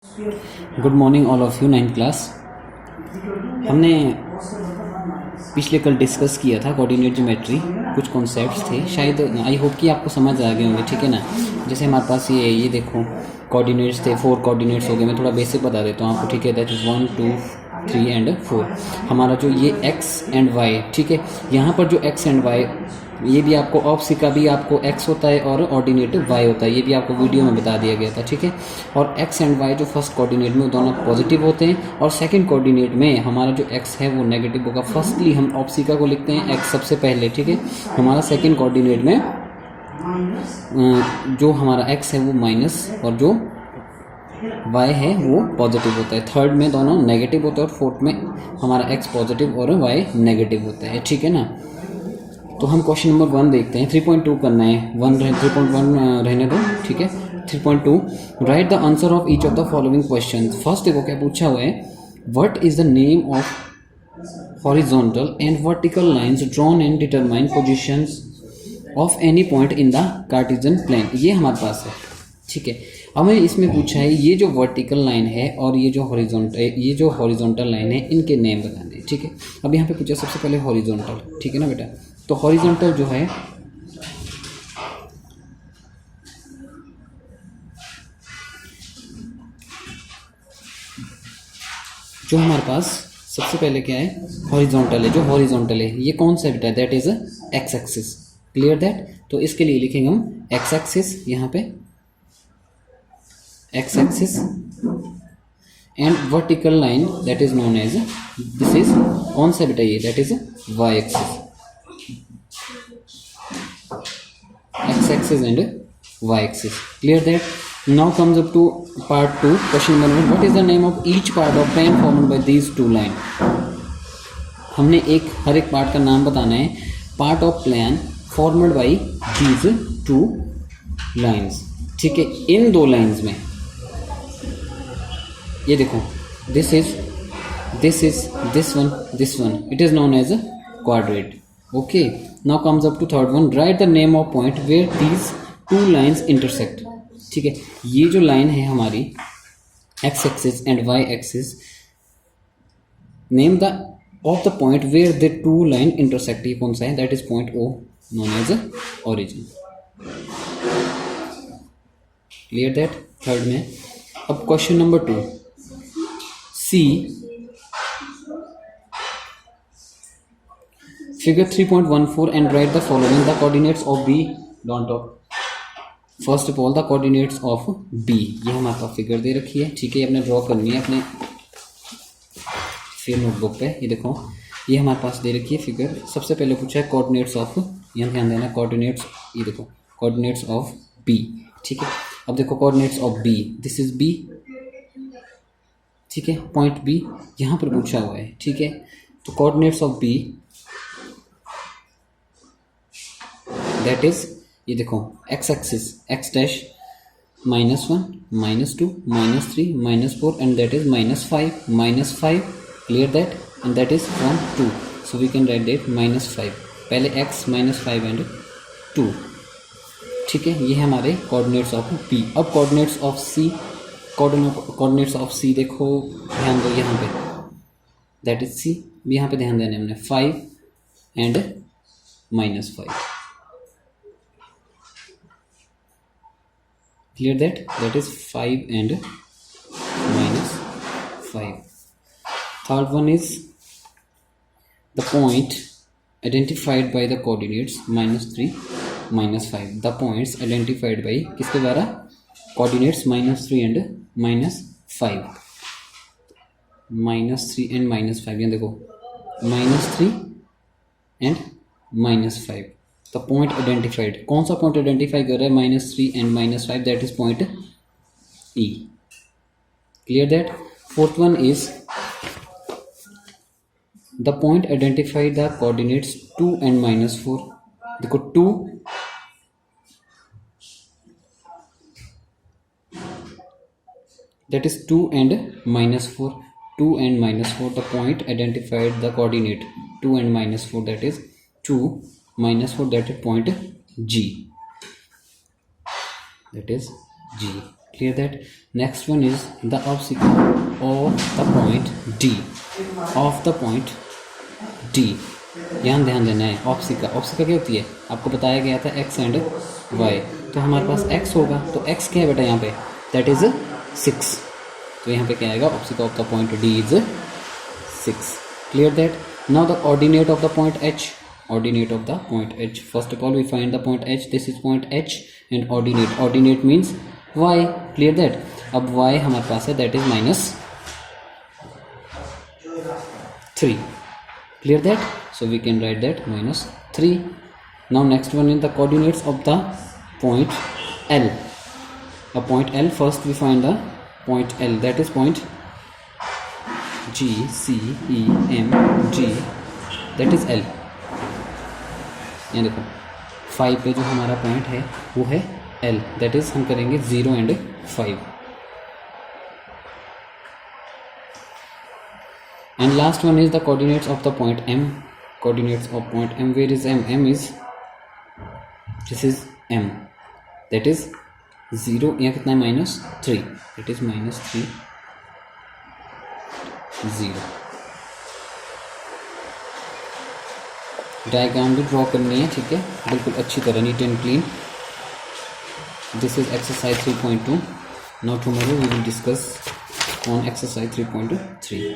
Good morning all of you. 9th class. हमने पिछले कल डिस्कस किया था कोऑर्डिनेट ज्योमेट्री, कुछ कॉन्सेप्ट्स थे, शायद आई होप कि आपको समझ आ गए होंगे, ठीक है ना। जैसे हमारे पास ये देखो कोऑर्डिनेट्स थे, 4 कोऑर्डिनेट्स हो गए। मैं थोड़ा बेसिक बता देता हूँ आपको, ठीक है। That is 1 2 3 and 4। हमारा जो ये x एंड y, ठीक है, यहाँ पर जो x एंड y, ये भी आपको ऑप्सी का भी आपको x होता है और ऑर्डिनेट y होता है, ये भी आपको वीडियो में बता दिया गया था, ठीक है। और x एंड y जो फर्स्ट कोऑर्डिनेट में दोनों पॉजिटिव होते हैं और सेकंड कोऑर्डिनेट में हमारा जो x है वो नेगेटिव होगा। फर्स्टली हम ऑप्सिका को लिखते हैं x सबसे पहले, ठीक है। हमारा सेकंड कोऑर्डिनेट में जो हमारा x है वो माइनस और जो y है वो पॉजिटिव होता है। थर्ड में दोनों नेगेटिव होता है और फोर्थ में हमारा x पॉजिटिव और y नेगेटिव होता है, ठीक है ना। तो हम क्वेश्चन नंबर 1 देखते हैं। 3.2 करना है, 3.1 रहने दो, ठीक है। 3.2 write the answer of each of the following question. First देखो क्या पूछा हुआ है, what is the name of horizontal and vertical lines drawn and determine positions of any point in the Cartesian plane. ये हमारे पास है, ठीक है। अब हमें इसमें पूछा है ये जो वर्टिकल लाइन है और ये जो हॉरिजॉन्टल लाइन है, इनके नेम बताने हैं, ठीक है। अब यहाँ पे पूछा सबसे पहले हॉरिजॉन्टल, ठीक है ना बेटा। तो हॉरिजॉन्टल जो है जो हमारे पास सबसे पहले क्या है, हॉरिजॉन्टल है। जो हॉरिजॉन्टल है ये कौन सा बेटा, that is X axis. Clear that. तो इसके लिए लिखेंगे हम एक्स एक्सिस, यहाँ पे X axis and vertical line that is known as, this is कौन सा बेटा, ये that is Y axis. x axis and y axis. Clear that. Now comes up to part 2. Question number 1. What is the name of each part of plane formed by these two lines? हमने हर एक part का नाम बताना है। Part of plan formed by these two lines, ठीक है। इन दो लाइन्स में ये देखो, this is this one, it is known as a quadrant. Okay, now comes up to third one. Write the name of point where these two lines intersect. ठीक है, ये जो लाइन है हमारी x axis and y axis, name the of the point where the two line intersect. ये कौन सा है, that is point O, known as origin. Clear that. Third में अब question number 2, C Figure 3.14 and write the following. The coordinates of B, don't talk. First of all, the coordinates of B. ये हमारे पास figure दे रखी है, ठीक है। ये अपने ड्रॉ करनी है अपने फिर नोटबुक पे। ये देखो, ये हमारे पास दे रखी है फिगर। सबसे पहले पूछा है कोऑर्डिनेट्स ऑफ, यहाँ ध्यान देना, कोऑर्डिनेट्स, ये देखो कोऑर्डिनेट्स ऑफ B, ठीक है। अब देखो coordinates of B, this is B, ठीक है। पॉइंट B यहाँ पर पूछा हुआ है, ठीक है। तो coordinates of B that is, ये देखो X axis, X dash -1 -2 -3 -4 and that is -5 clear that, and that is 1 2, so we can write that -5। पहले x -5 एंड 2, ठीक है। ये है हमारे कोऑर्डिनेट्स ऑफ P। अब coordinates of C, coordinates of C देखो, ध्यान दो यहाँ पे, दैट इज C, यहाँ पे ध्यान देना हमने 5 and -5। Clear that. That is 5 and -5. Third one is the point identified by the coordinates -3 -5. The points identified by किसके द्वारा, coordinates -3 and -5, -3 and -5। यहाँ देखो -3 and -5, द पॉइंट आइडेंटिफाइड, कौन सा पॉइंट आइडेंटिफाई कर रहा है, -3 and -5, that is point E। Clear that. Fourth one is the point identify the coordinates 2 and -4। देखो 2, that is 2 and -4, 2 and -4, the point identified the coordinate 2 and -4, that is 2 -4, that is point G, that is G। Clear that? Next one is the obstacle of the point D. Of the point D. यहाँ ध्यान देना है. ऑप्सिका क्या होती है? आपको बताया गया था x एंड y. तो हमारे पास x होगा, तो x क्या है बेटा यहाँ पे? That is 6. तो यहाँ पे क्या आएगा? Abscissa of the point D is 6. Clear that? Now the ordinate of the point H. Ordinate of the point H. First of all we find the point H. This is point H and ordinate. Ordinate means y. Clear that? अब y हमारे पास है, that is -3. Clear that? So we can write that -3. Now next one is the coordinates of the point L. A point L, first we find the point L, that is point G, C, E, M, G, that is L. ये देखो 5 पे जो हमारा point है वो है L, that is हम करेंगे 0 and 5. And last one is the coordinates of the point M. Coordinates of point M. Where is M? M is, this is M, that is 0. यहाँ कितना है? -3. It is -3, 0. डायग्राम भी draw करनी है, ठीक है, बिल्कुल अच्छी तरह, neat and clean. This is exercise 3.2. Now tomorrow we will discuss on exercise 3.3.